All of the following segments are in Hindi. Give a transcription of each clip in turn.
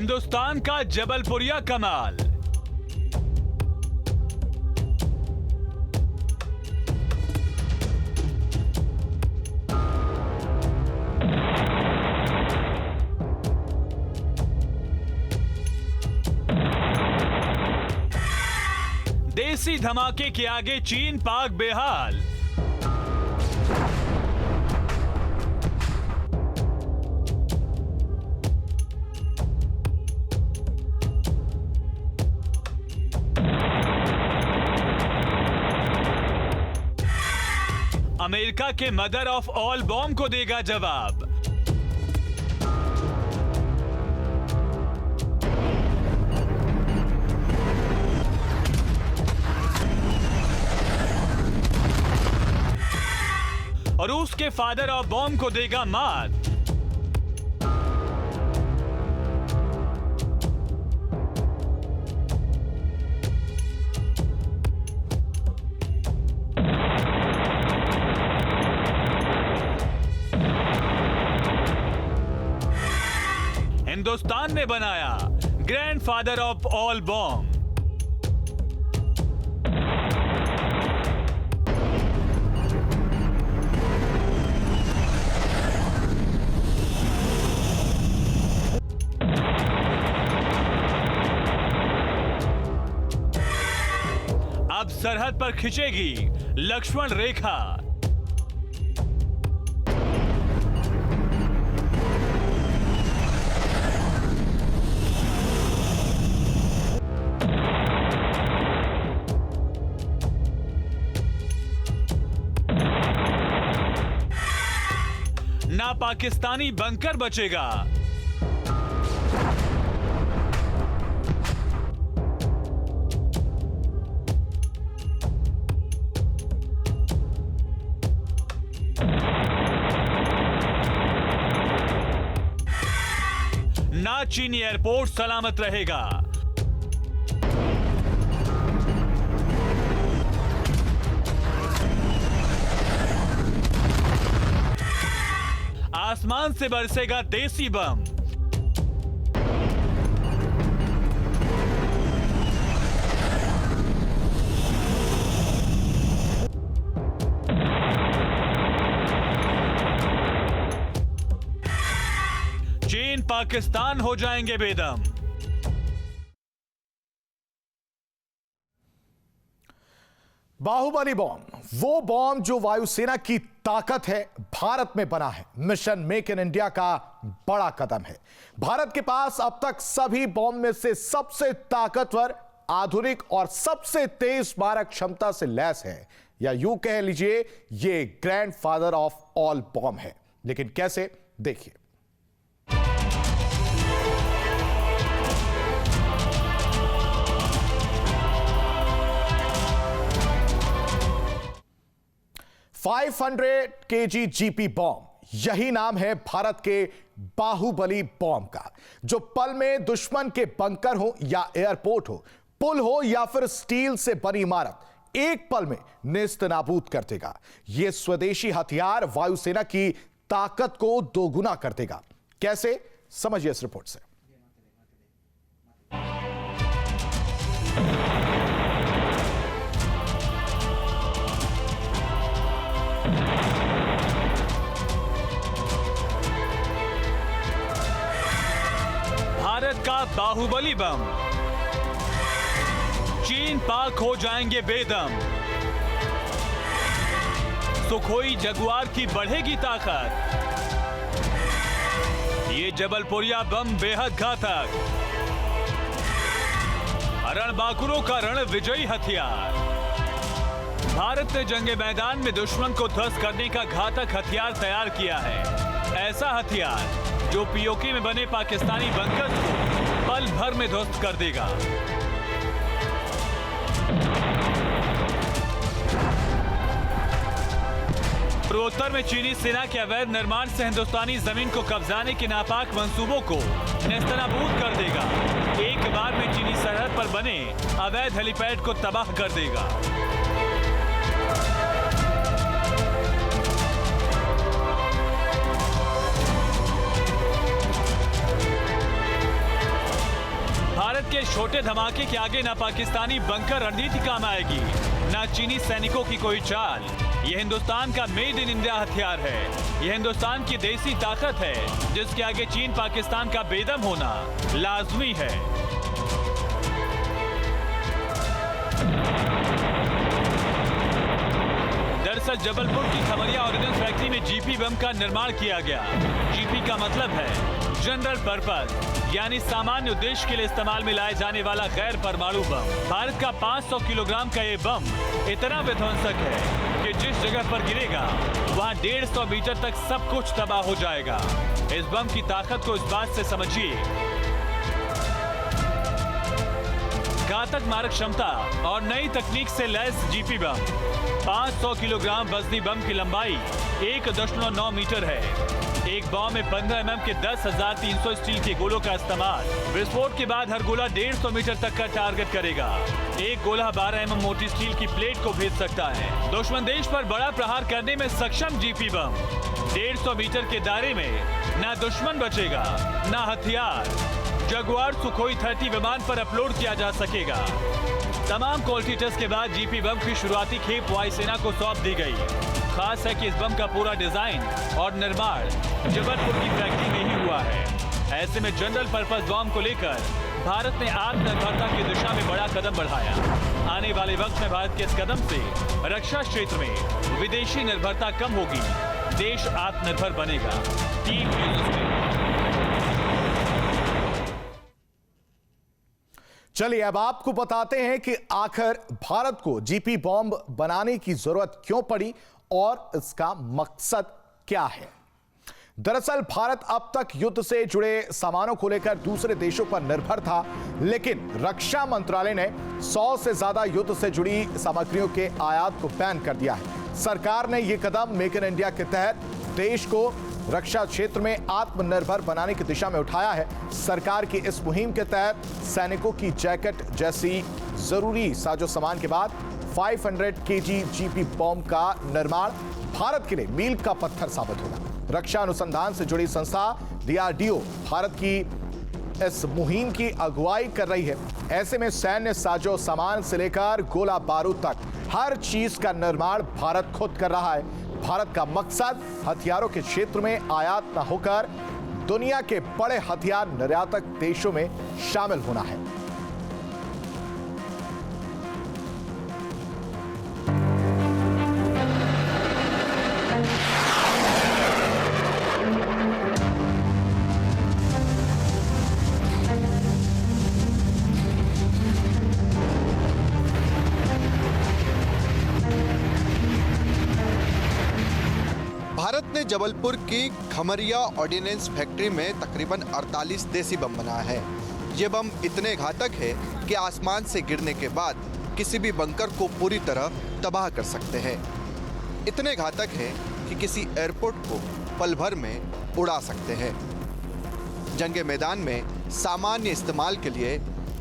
हिंदुस्तान का जबलपुरिया कमाल। देसी धमाके के आगे चीन पाक बेहाल। अमेरिका के मदर ऑफ ऑल बॉम्ब को देगा जवाब। और रूस के फादर ऑफ बॉम्ब को देगा मात। हिंदुस्तान ने बनाया ग्रैंडफादर ऑफ ऑल बॉम्ब। अब सरहद पर खिंचेगी लक्ष्मण रेखा। ना पाकिस्तानी बंकर बचेगा। ना चीनी एयरपोर्ट सलामत रहेगा। आसमान से बरसेगा देसी बम। चीन पाकिस्तान हो जाएंगे बेदम। बाहुबली बॉम्ब, वो बॉम्ब जो वायुसेना की ताकत है, भारत में बना है। मिशन मेक इन इंडिया का बड़ा कदम है। भारत के पास अब तक सभी बॉम्ब में से सबसे ताकतवर, आधुनिक और सबसे तेज मारक क्षमता से लैस है, या यूं कह लीजिए ये ग्रैंडफादर ऑफ ऑल बॉम्ब है। लेकिन कैसे, देखिए। kg जीपी बॉम्ब, यही नाम है भारत के बाहुबली बॉम्ब का, जो पल में दुश्मन के बंकर हो या एयरपोर्ट हो, पुल हो या फिर स्टील से बनी इमारत, एक पल में नेस्त नाबूद कर देगा। यह स्वदेशी हथियार वायुसेना की ताकत को दोगुना कर देगा। कैसे, समझिए इस रिपोर्ट से। भारत का बाहुबली बम, चीन पाक हो जाएंगे बेदम। सुखोई जगुआर की बढ़ेगी ताकत। ये जबलपुरिया बम बेहद घातक, रणबांकुरों का रण विजयी हथियार। भारत ने जंगे मैदान में दुश्मन को ध्वस्त करने का घातक हथियार तैयार किया है। ऐसा हथियार जो पीओके में बने पाकिस्तानी बंकर्स को पल भर में ध्वस्त कर देगा। पूर्वोत्तर में चीनी सेना के अवैध निर्माण से हिंदुस्तानी जमीन को कब्जाने के नापाक मंसूबों को नेस्तनाबूद कर देगा। एक बार में चीनी सरहद पर बने अवैध हेलीपैड को तबाह कर देगा। इस छोटे धमाके के आगे ना पाकिस्तानी बंकर रणनीति काम आएगी, ना चीनी सैनिकों की कोई चाल। यह हिंदुस्तान का मेड इन इंडिया हथियार है। यह हिंदुस्तान की देसी ताकत है, जिसके आगे चीन पाकिस्तान का बेदम होना लाजमी है। दरअसल जबलपुर की खमरिया ऑर्डिनेंस फैक्ट्री में जीपी बम का निर्माण किया गया। जीपी का मतलब है जनरल पर्पस, यानी सामान्य उद्देश्य के लिए इस्तेमाल में लाए जाने वाला गैर परमाणु बम। भारत का 500 किलोग्राम का ये बम इतना विध्वंसक है कि जिस जगह पर गिरेगा वहां 150 मीटर तक सब कुछ तबाह हो जाएगा। इस बम की ताकत को इस बात से समझिए, घातक मारक क्षमता और नई तकनीक से लैस जीपी बम। 500 किलोग्राम वजनी बम की लंबाई 1.9 मीटर है। एक बम में 15 mm के 10,300 स्टील के गोलों का इस्तेमाल। विस्फोट के बाद हर गोला 150 मीटर तक का टारगेट करेगा। एक गोला 12 mm मोटी स्टील की प्लेट को भेज सकता है। दुश्मन देश पर बड़ा प्रहार करने में सक्षम जीपी बम 150 मीटर के दायरे में न दुश्मन बचेगा न हथियार। जगुआर सुखोई 30 विमान पर अपलोड किया जा सकेगा। तमाम क्वालिटी टेस्ट के बाद जीपी बम की शुरुआती खेप वायुसेना को सौंप दी गई। खास है कि इस बम का पूरा डिजाइन और निर्माण जबलपुर की फैक्ट्री में ही हुआ है। ऐसे में जनरल पर्पस बम को लेकर भारत ने आत्मनिर्भरता की दिशा में बड़ा कदम बढ़ाया। आने वाले वक्त में भारत के इस कदम से रक्षा क्षेत्र में विदेशी निर्भरता कम होगी, देश आत्मनिर्भर बनेगा। टीम न्यूज़ में। चलिए अब आपको बताते हैं कि आखिर भारत को जीपी बॉम्ब बनाने की जरूरत क्यों पड़ी और इसका मकसद क्या है। दरअसल भारत अब तक युद्ध से जुड़े सामानों को लेकर दूसरे देशों पर निर्भर था, लेकिन रक्षा मंत्रालय ने 100 से ज्यादा युद्ध से जुड़ी सामग्रियों के आयात को बैन कर दिया है। सरकार ने यह कदम मेक इन इंडिया के तहत देश को रक्षा क्षेत्र में आत्मनिर्भर बनाने की दिशा में उठाया है। सरकार की इस मुहिम के तहत सैनिकों की जैकेट जैसी जरूरी साजो सामान के बाद 500 kg जीपी बॉम्ब का निर्माण भारत के लिए मील का पत्थर साबित होगा। रक्षा अनुसंधान से जुड़ी संस्था DRDO भारत की इस मुहिम की अगुवाई कर रही है। ऐसे में सैन्य साजो सामान से लेकर गोला बारूद तक हर चीज का निर्माण भारत खुद कर रहा है। भारत का मकसद हथियारों के क्षेत्र में आयात न होकर दुनिया के बड़े हथियार निर्यातक देशों में शामिल होना है। भारत ने जबलपुर की खमरिया ऑर्डिनेंस फैक्ट्री में तकरीबन 48 देसी बम बनाया है। ये बम इतने घातक है कि आसमान से गिरने के बाद किसी भी बंकर को पूरी तरह तबाह कर सकते हैं। इतने घातक है कि किसी एयरपोर्ट को पल भर में उड़ा सकते हैं। जंगे मैदान में सामान्य इस्तेमाल के लिए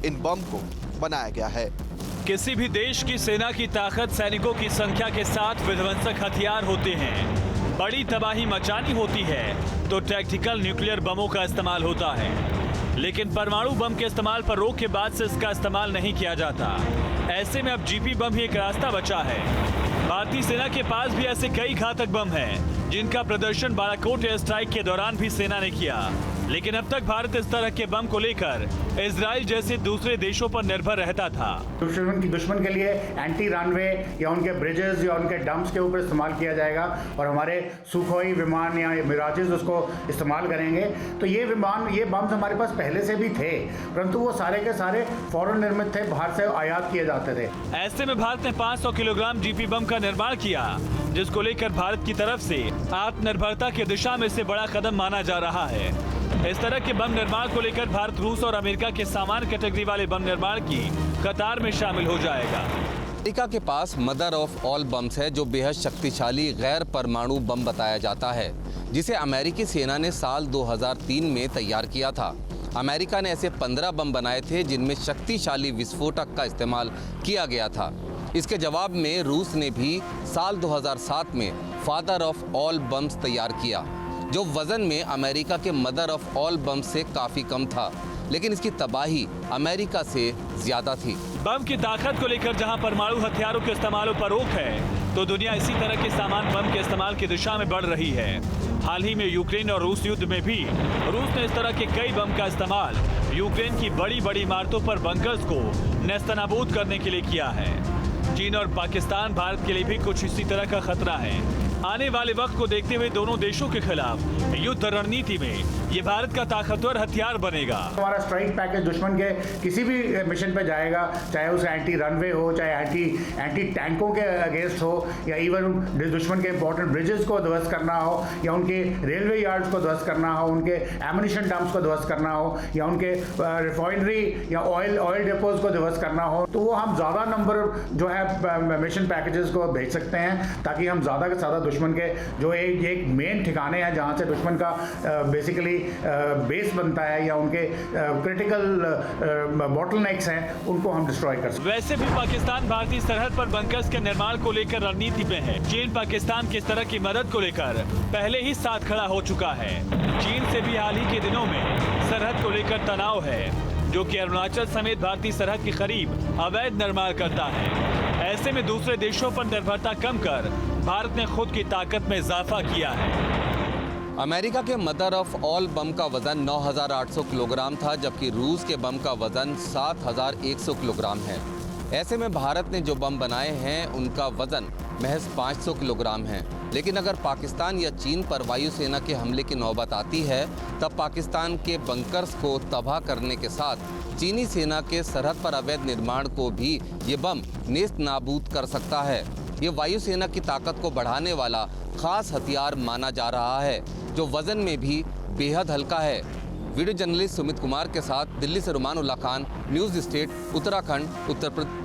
इन बम को बनाया गया है। किसी भी देश की सेना की ताकत सैनिकों की संख्या के साथ विध्वंसक हथियार होते हैं। बड़ी तबाही मचानी होती है तो टैक्टिकल न्यूक्लियर बमों का इस्तेमाल होता है, लेकिन परमाणु बम के इस्तेमाल पर रोक के बाद से इसका इस्तेमाल नहीं किया जाता। ऐसे में अब जीपी बम ही एक रास्ता बचा है। भारतीय सेना के पास भी ऐसे कई घातक बम हैं, जिनका प्रदर्शन बालाकोट एयर स्ट्राइक के दौरान भी सेना ने किया। लेकिन अब तक भारत इस तरह के बम को लेकर इजराइल जैसे दूसरे देशों पर निर्भर रहता था। दुश्मन के लिए एंटी रनवे या उनके ब्रिजेस या उनके डम्प्स के ऊपर इस्तेमाल किया जाएगा और हमारे सुखोई विमान या मिराजेस उसको इस्तेमाल करेंगे। तो ये बम्स हमारे पास पहले से भी थे, परंतु वो सारे के सारे फॉरेन निर्मित थे, बाहर से आयात किए जाते थे। ऐसे में भारत ने 500 किलोग्राम जीपी बम का निर्माण किया, जिसको लेकर भारत की तरफ से आत्मनिर्भरता की दिशा में से बड़ा कदम माना जा रहा है। इस तरह के बम निर्माण को लेकर भारत रूस और अमेरिका के सामान्य कैटेगरी वाले बम निर्माण की कतार में शामिल हो जाएगा। अमेरिका के पास मदर ऑफ ऑल बम्स है, जो बेहद शक्तिशाली गैर परमाणु बम बताया जाता है, जिसे अमेरिकी सेना ने साल 2003 में तैयार किया था। अमेरिका ने ऐसे 15 बम बनाए थे जिनमें शक्तिशाली विस्फोटक का इस्तेमाल किया गया था। इसके जवाब में रूस ने भी साल 2007 में फादर ऑफ ऑल बम्स तैयार किया, जो वजन में अमेरिका के मदर ऑफ ऑल बम्स से काफ़ी कम था। लेकिन इसकी तबाही अमेरिका से ज्यादा थी। बम की ताकत को लेकर जहां परमाणु हथियारों के इस्तेमाल पर रोक है, तो दुनिया इसी तरह के सामान बम के इस्तेमाल की दिशा में बढ़ रही है। हाल ही में यूक्रेन और रूस युद्ध में भी रूस ने इस तरह के कई बम का इस्तेमाल यूक्रेन की बड़ी बड़ी इमारतों पर बंकर्स को नेस्तनाबूद करने के लिए किया है। चीन और पाकिस्तान भारत के लिए भी कुछ इसी तरह का खतरा है। आने वाले वक्त को देखते हुए दोनों देशों के खिलाफ युद्ध रणनीति में ये भारत का ताकतवर हथियार बनेगा। हमारा स्ट्राइक पैकेज दुश्मन के किसी भी मिशन पे जाएगा, चाहे उसे एंटी रनवे हो, चाहे एंटी टैंकों के अगेंस्ट हो, या इवन दुश्मन के इंपॉर्टेंट ब्रिजेस को ध्वस्त करना हो, या उनके रेलवे यार्ड्स को ध्वस्त करना हो, उनके एमुनिशन डंप्स को ध्वस्त करना हो, या उनके रिफाइनरी या ऑयल डिपोज को ध्वस्त करना हो, तो वो हम ज़्यादा नंबर जो है मिशन पैकेजेस को भेज सकते हैं, ताकि हम ज़्यादा से ज़्यादा दुश्मन के जो एक मेन ठिकाने हैं जहाँ से दुश्मन का बेसिकली बेस बनता है, या उनके क्रिटिकल बॉटलनेक्स हैं, उनको हम डिस्ट्रॉय कर सकते हैं। वैसे भी पाकिस्तान भारतीय सरहद पर बंकर्स के निर्माण को लेकर रणनीति में है। चीन पाकिस्तान की इस तरह की मदद को लेकर पहले ही साथ खड़ा हो चुका है। चीन से भी हाल ही के दिनों में सरहद को लेकर तनाव है, जो कि अरुणाचल समेत भारतीय सरहद के करीब अवैध निर्माण करता है। ऐसे में दूसरे देशों पर निर्भरता कम कर भारत ने खुद की ताकत में इजाफा किया है। अमेरिका के मदर ऑफ ऑल बम का वजन 9,800 किलोग्राम था, जबकि रूस के बम का वजन 7,100 किलोग्राम है। ऐसे में भारत ने जो बम बनाए हैं उनका वजन महज 500 किलोग्राम है। लेकिन अगर पाकिस्तान या चीन पर वायुसेना के हमले की नौबत आती है, तब पाकिस्तान के बंकर्स को तबाह करने के साथ चीनी सेना के सरहद पर अवैध निर्माण को भी ये बम नेस्त नाबूद कर सकता है। ये वायुसेना की ताकत को बढ़ाने वाला खास हथियार माना जा रहा है, जो वजन में भी बेहद हल्का है। वीडियो जर्नलिस्ट सुमित कुमार के साथ दिल्ली से रुमान उल्ला खान, न्यूज़ स्टेट, उत्तराखंड, उत्तर प्रदेश।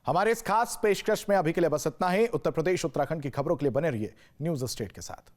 हमारे इस खास पेशकश में अभी के लिए बस इतना ही। उत्तर प्रदेश उत्तराखंड की खबरों के लिए बने रहिए न्यूज़ स्टेट के साथ।